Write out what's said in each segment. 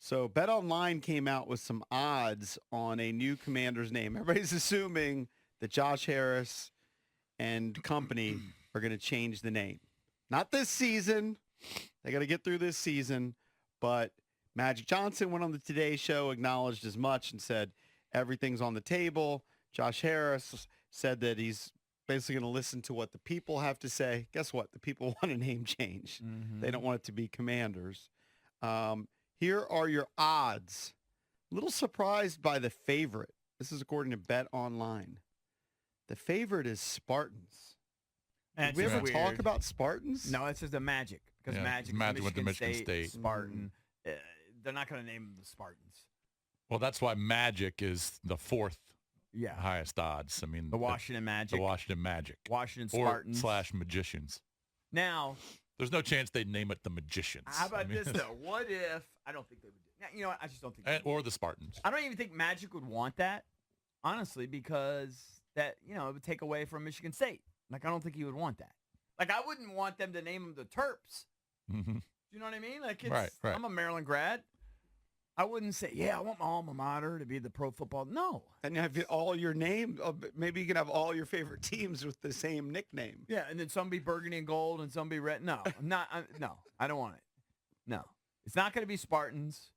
So BetOnline came out with some odds on a new commander's name. Everybody's assuming that Josh Harris and company are going to change the name. Not this season. They got to get through this season. But Magic Johnson went on the Today Show, acknowledged as much, and said everything's on the table. Josh Harris said that he's basically going to listen to what the people have to say. Guess what? The people want a name change. Mm-hmm. They don't want it to be Commanders. Here are your odds. A little surprised by the favorite. This is according to BetOnline. The favorite is Spartans. Did we ever talk about Spartans? No, it's just a Magic. Because Magic went to Michigan State. Spartan. They're not going to name them the Spartans. Well, that's why Magic is the fourth highest odds. I mean, the Washington Magic. The Washington Magic. Washington Spartans. / Magicians. Now, there's no chance they'd name it the Magicians. How about this, though? What if, I don't think they would do it. You know what? I just don't think they would. Or the Spartans. I don't even think Magic would want that, honestly, because that, it would take away from Michigan State. Like, I don't think he would want that. Like, I wouldn't want them to name them the Terps. Mm-hmm. You know what I mean? Like, it's, right. I'm a Maryland grad. I wouldn't say, I want my alma mater to be the pro football. No. And you have all your name. Maybe you can have all your favorite teams with the same nickname. Yeah, and then some be burgundy and gold and some be red. No, no, I don't want it. No. It's not going to be Spartans.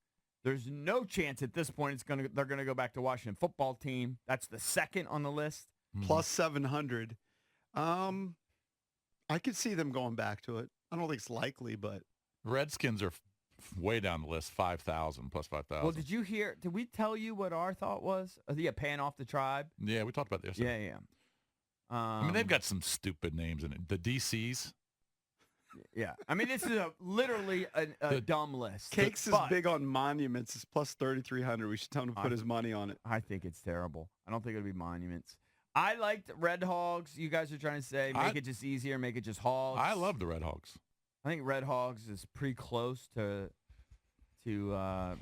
There's no chance at this point they're going to go back to Washington football team. That's the second on the list. Plus 700. I could see them going back to it. I don't think it's likely, but Redskins are way down the list, 5,000 plus 5,000. Well, did we tell you what our thought was? Paying off the tribe? Yeah, we talked about this. Yeah. I mean, they've got some stupid names in it. The DCs. Yeah. I mean, this is literally a dumb list. Cakes is big on monuments. It's plus 3,300. We should tell him to put his money on it. I think it's terrible. I don't think it'll be monuments. I liked Red Hogs. You guys are trying to say make it just easier, make it just Hogs. I love the Red Hogs. I think Red Hogs is pretty close to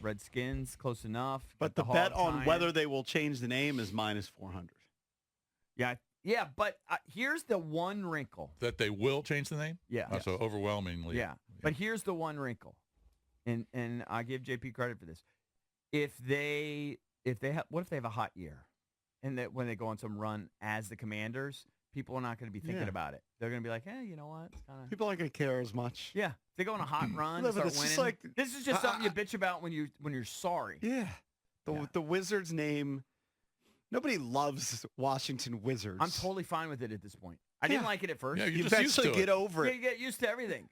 Redskins, close enough. But the bet on whether they will change the name is minus 400. Yeah, but here's the one wrinkle. That they will change the name? Yeah. So overwhelmingly. Yeah. But here's the one wrinkle, and I give JP credit for this. What if they have a hot year, and that when they go on some run as the Commanders, people are not going to be thinking about it. They're going to be like, hey, you know what? People aren't going to care as much. Yeah. If they go on a hot run and start winning. This is just something you bitch about when you're sorry. Yeah. The Wizards name, nobody loves Washington Wizards. I'm totally fine with it at this point. I didn't like it at first. Yeah, you eventually get over it. You get used to everything.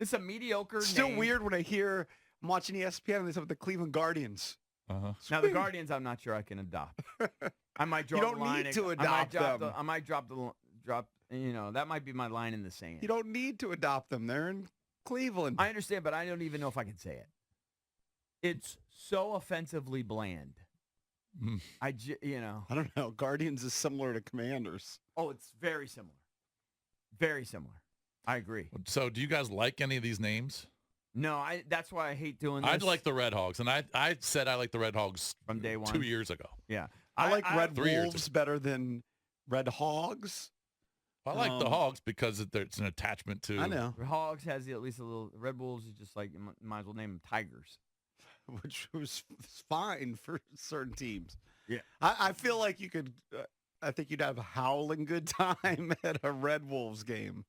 It's a mediocre name. Still weird when I'm watching ESPN and they have the Cleveland Guardians. Uh-huh. Now, the Guardians, I'm not sure I can adopt. I might draw you don't the line. Need to adopt them. I might drop, that might be my line in the sand. You don't need to adopt them. They're in Cleveland. I understand, but I don't even know if I can say it. It's so offensively bland. I don't know. Guardians is similar to Commanders. Oh, it's very similar. Very similar. I agree. So do you guys like any of these names? No, that's why I hate doing this. I'd like the Red Hogs, and I said I like the Red Hogs from day one 2 years ago. Yeah. I like Red Wolves better than Red Hogs. I like the Hogs because it's an attachment to. I know. Hogs has at least a little. Red Wolves is just like, you might as well name them Tigers. Which was fine for certain teams. Yeah. I feel like you could, I think you'd have a howling good time at a Red Wolves game.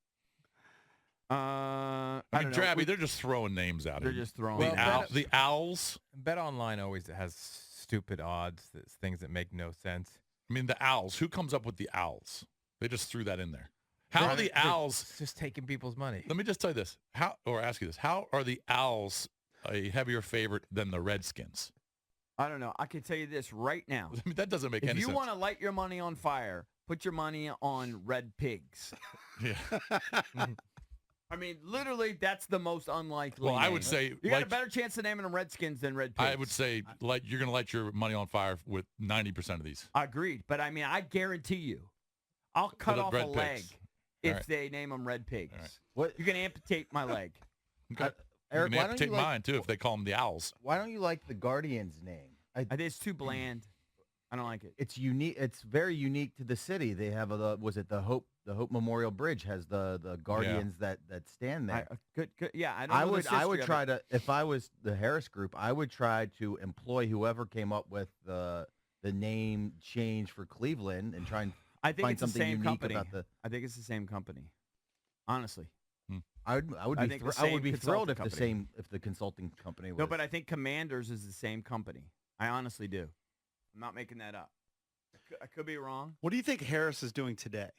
I mean, Drabby, they're just throwing names out. They're just throwing the Owls. BetOnline always has stupid odds, things that make no sense. I mean, the Owls. Who comes up with the Owls? They just threw that in there. How are the Owls just taking people's money? Let me just tell you this. Ask you this. How are the Owls a heavier favorite than the Redskins? I don't know. I can tell you this right now. I mean, that doesn't make any sense. If you want to light your money on fire, put your money on Red Pigs. Yeah. I mean, literally, that's the most unlikely. Well, name. I would say you got a better chance of naming them Redskins than Red Pigs. I would say you're going to light your money on fire with 90% of these. Agreed, but I mean, I guarantee you, I'll cut off a leg if they name them Red Pigs. Right. What? You can amputate my leg. Okay. Eric, you can amputate mine too if they call them the Owls. Why don't you like the Guardians name? I think it's too bland. I don't like it. It's unique. It's very unique to the city. They have the Hope Memorial Bridge has the guardians that stand there. Good. Yeah, I don't know this I would history try of it. to, if I was the Harris Group, I would try to employ whoever came up with the name change for Cleveland and try and I think find it's the something same unique company. about the. I think it's the same company. Honestly. I would I be think the I would same be thrilled if consulting the consulting company was. No, but I think Commanders is the same company. I honestly do. I'm not making that up. I could be wrong. What do you think Harris is doing today?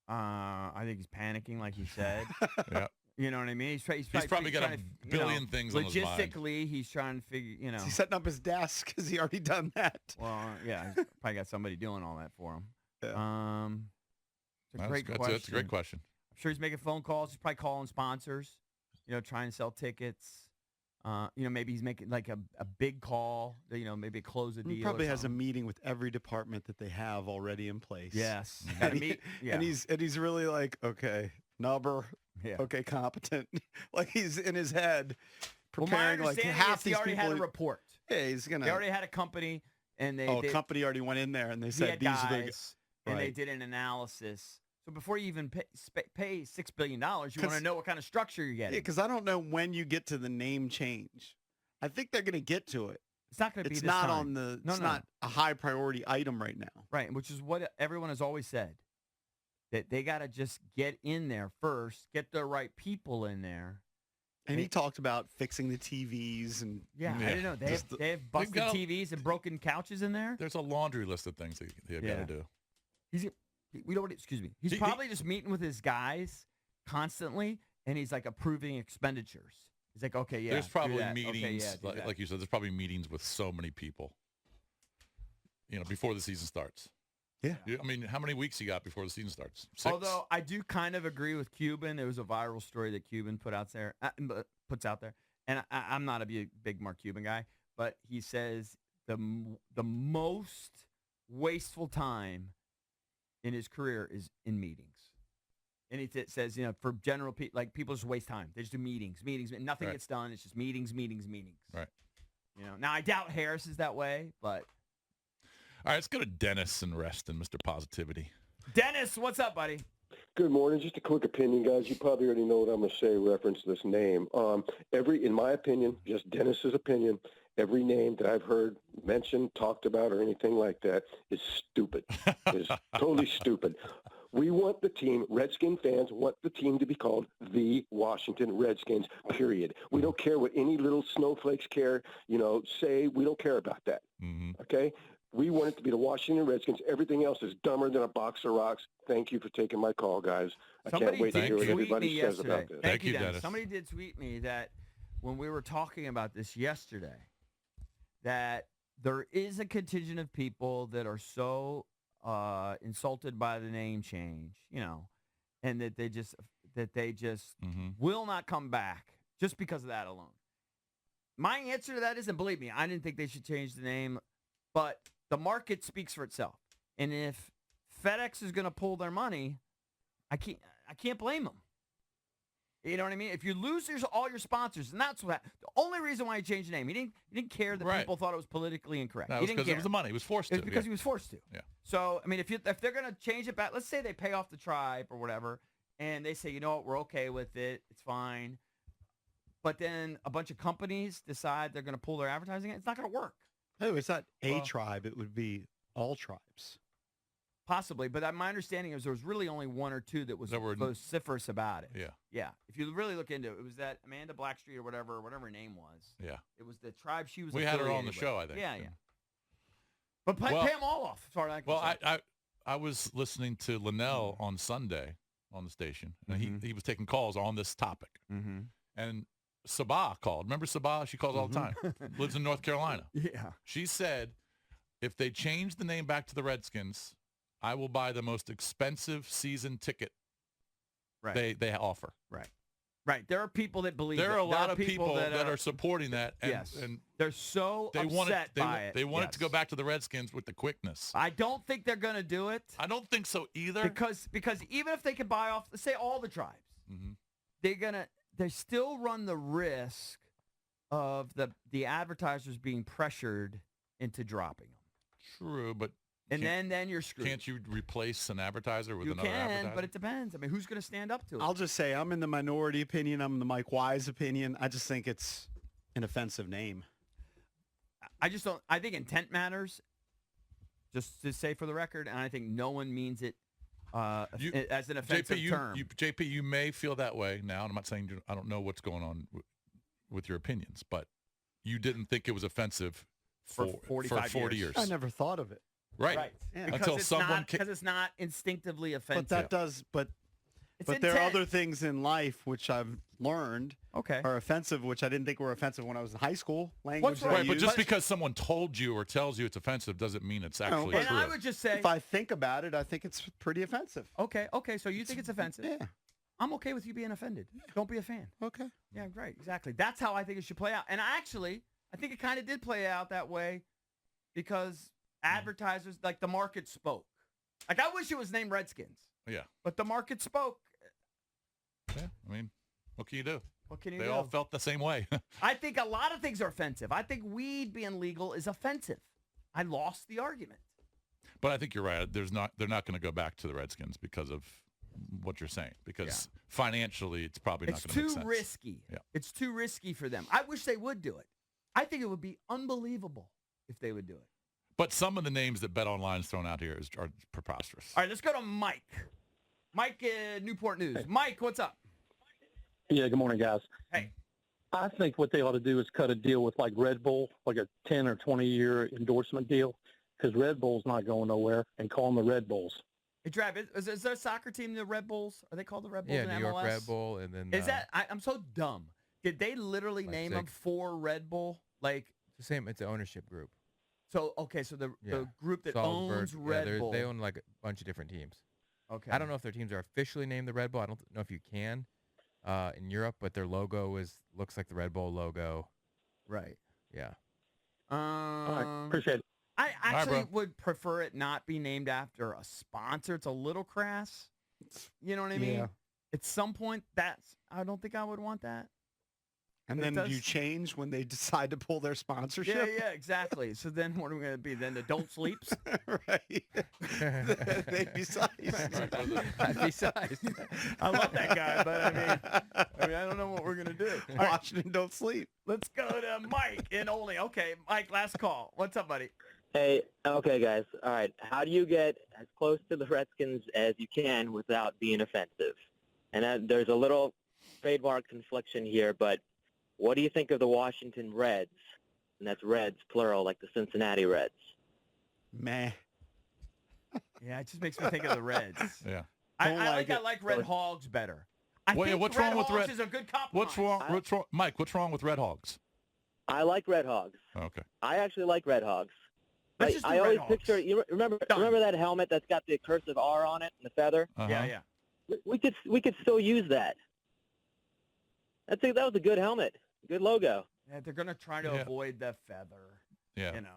I think he's panicking, like he said. Yeah. You know what I mean? He's probably got a billion things on his mind. Logistically, he's trying to figure, Is he setting up his desk? Has he already done that? Well, yeah, he's probably got somebody doing all that for him. Yeah. It's a great question. That's a great question. I'm sure he's making phone calls. He's probably calling sponsors, trying to sell tickets. Maybe he's making like a big call, maybe close a deal. He probably or has a something. meeting with every department that they have already in place. Yes. And, Gotta meet. Yeah. and he's really like, okay, Nubber, Yeah. okay, competent. Like he's in his head Well, my preparing like understanding half is he these already people. had a report. Yeah, he's gonna. They already had a company, and a company already went in there and they he said had these are the. guys, and they Right. did an analysis. So before you even pay $6 billion, you want to 'Cause- know what kind of structure you're Yeah, getting. because I don't know when you get to the name change. I think they're gonna get to it. It's not going to be It's this not time. on the. No, it's no. not a high priority item right now. Right, which is what everyone has always said, that they got to just get in there first, get the right people in there. And he talked about fixing the TVs and Yeah, I Yeah. didn't know. They have busted got- TVs and broken couches in there. There's a laundry list of things they've got Yeah. to do. Excuse me. He's He- probably just meeting with his guys constantly, and he's like approving expenditures. He's like, okay, yeah. There's do probably that. meetings, Okay, yeah, do that. like you said, there's probably meetings with so many people, before the season starts. Yeah. I mean, how many weeks you got before the season starts? 6? Although I do kind of agree with Cuban. There was a viral story that Cuban puts out there, and I'm not a big Mark Cuban guy, but he says the most wasteful time in his career is in meetings. And it says, for general people, like people just waste time. They just do meetings, and nothing Right. gets done. It's just meetings. Right. Now I doubt Harris is that way, but All right, let's go to Dennis and Reston, Mr. Positivity. Dennis, what's up, buddy? Good morning. Just a quick opinion, guys. You probably already know what I'm going to say reference to this name. In my opinion, just Dennis's opinion, every name that I've heard mentioned, talked about, or anything like that is stupid. Is totally stupid. We want the team, Redskin fans want the team to be called the Washington Redskins, period. We don't care what any little snowflakes say. We don't care about that, okay? We want it to be the Washington Redskins. Everything else is dumber than a box of rocks. Thank you for taking my call, guys. I can't wait to hear what everybody says about this. Thank you, Dennis. Dennis. Somebody did tweet me that when we were talking about this yesterday, that there is a contingent of people that are so insulted by the name change, and that they just will not come back just because of that alone. My answer to that is, and believe me, I didn't think they should change the name, but the market speaks for itself. And if FedEx is going to pull their money, I can't blame them. You know what I mean? If you lose all your sponsors, and that's the only reason why he changed the name. He didn't care that people thought it was politically incorrect. That He was didn't because care. it was the money. He was forced It to. was because he was forced to. Yeah. So, I mean, if they're going to change it back, let's say they pay off the tribe or whatever, and they say, you know what, we're okay with it. It's fine. But then a bunch of companies decide they're going to pull their advertising. It's not going to work. No, it's not a tribe. It would be all tribes. Possibly, but my understanding is there was really only one or two that was vociferous about it. Yeah. Yeah. If you really look into it, it was that Amanda Blackstreet or whatever her name was. Yeah. It was the tribe she was We had her on the affiliated show, with. I think. Yeah, yeah. But pay them all off. As far as I'm concerned. I was listening to Linnell on Sunday on the station, and he was taking calls on this topic. Mm-hmm. And Sabah called. Remember Sabah? She calls all the time. Lives in North Carolina. Yeah. She said, if they change the name back to the Redskins, I will buy the most expensive season ticket they offer. Right. Right. There are people that believe there are a lot of people that are are supporting that. And, yes. and they're so they upset want it, by it. They want it to go back to the Redskins with the quickness. I don't think they're going to do it. I don't think so either. Because even if they could buy off, say, all the tribes, they still run the risk of the advertisers being pressured into dropping them. True, but And then you're screwed. can't you replace an advertiser with You another can, advertiser? but it depends. I mean, who's going to stand up to it? I'll just say I'm in the minority opinion. I'm in the Mike Wise opinion. I just think it's an offensive name. I just don't. I think intent matters. Just to say for the record, and I think no one means it as an offensive term. JP, you may feel that way now, and I'm not saying I don't know what's going on with your opinions, but you didn't think it was offensive for 40 years. I never thought of it. Right. Yeah. Until someone because it's not instinctively offensive. But that does. But there are other things in life which I've learned are offensive, which I didn't think were offensive when I was in high school. Language. wrong? Right, but just because someone told you or tells you it's offensive doesn't mean it's actually but true. And I would just say, if I think about it, I think it's pretty offensive. okay, so you think it's offensive? Yeah. I'm okay with you being offended. Don't be a fan. Okay. Yeah, right, exactly. That's how I think it should play out. And I think it kind of did play out that way because advertisers, like the market spoke. Like I wish it was named Redskins. Yeah. But the market spoke. Yeah, I mean, what can you do? What can you They do? all felt the same way. I think a lot of things are offensive. I think weed being legal is offensive. I lost the argument. But I think you're right. They're not going to go back to the Redskins because of what you're saying. Because financially, it's probably not going to make sense. It's too risky. Yeah. It's too risky for them. I wish they would do it. I think it would be unbelievable if they would do it. But some of the names that Bet Online's thrown out here are preposterous. All right, let's go to Mike. Mike, Newport News. Mike, what's up? Yeah, good morning, guys. Hey. I think what they ought to do is cut a deal with like Red Bull, like a 10 or 20-year endorsement deal, because Red Bull's not going nowhere, and call them the Red Bulls. Hey, Trav, is there a soccer team, the Red Bulls? Are they called the Red Bulls in MLS? New York Red Bull, and then Is that? I'm so dumb. Did they literally name them Leipzig. for Red Bull? Like, it's the same. It's an ownership group. so the group that Salzburg, owns Red Bull. They own like a bunch of different teams. Okay. I don't know if their teams are officially named the Red Bull. I don't know if you can in Europe, but their logo looks like the Red Bull logo. Right. Yeah. All right, appreciate it. I actually bro. would prefer it not be named after a sponsor. It's a little crass. You know what I mean? Yeah. At some point, I don't think I would want that. And It then does- you change when they decide to pull their sponsorship. Yeah, exactly. So then what are we going to be? Then the Don't Sleeps? Right. Maybe size. Besides, I love that guy, but I mean, I don't know what we're going to do. All right, Washington don't sleep. let's go to Mike in Olney. Okay, Mike, last call. What's up, buddy? Hey, okay, guys. All right. How do you get as close to the Redskins as you can without being offensive? And there's a little trademark confliction here, but what do you think of the Washington Reds? And that's Reds, plural, like the Cincinnati Reds. Meh. Yeah, it just makes me think of the Reds. Yeah. Don't like I it. like Red Hogs better. I Well, yeah, think what's Red wrong with Hogs Red- is a good compromise. What's wrong, Mike? What's wrong with Red Hogs? I like Red Hogs. Oh, okay. I actually like Red Hogs. Let's just do I Red always Hogs. picture, you remember that helmet that's got the cursive R on it and the feather? Uh-huh. Yeah. We could still use that. That was a good helmet. Good logo. Yeah, they're going to try to Yeah. avoid the feather. Yeah. You know,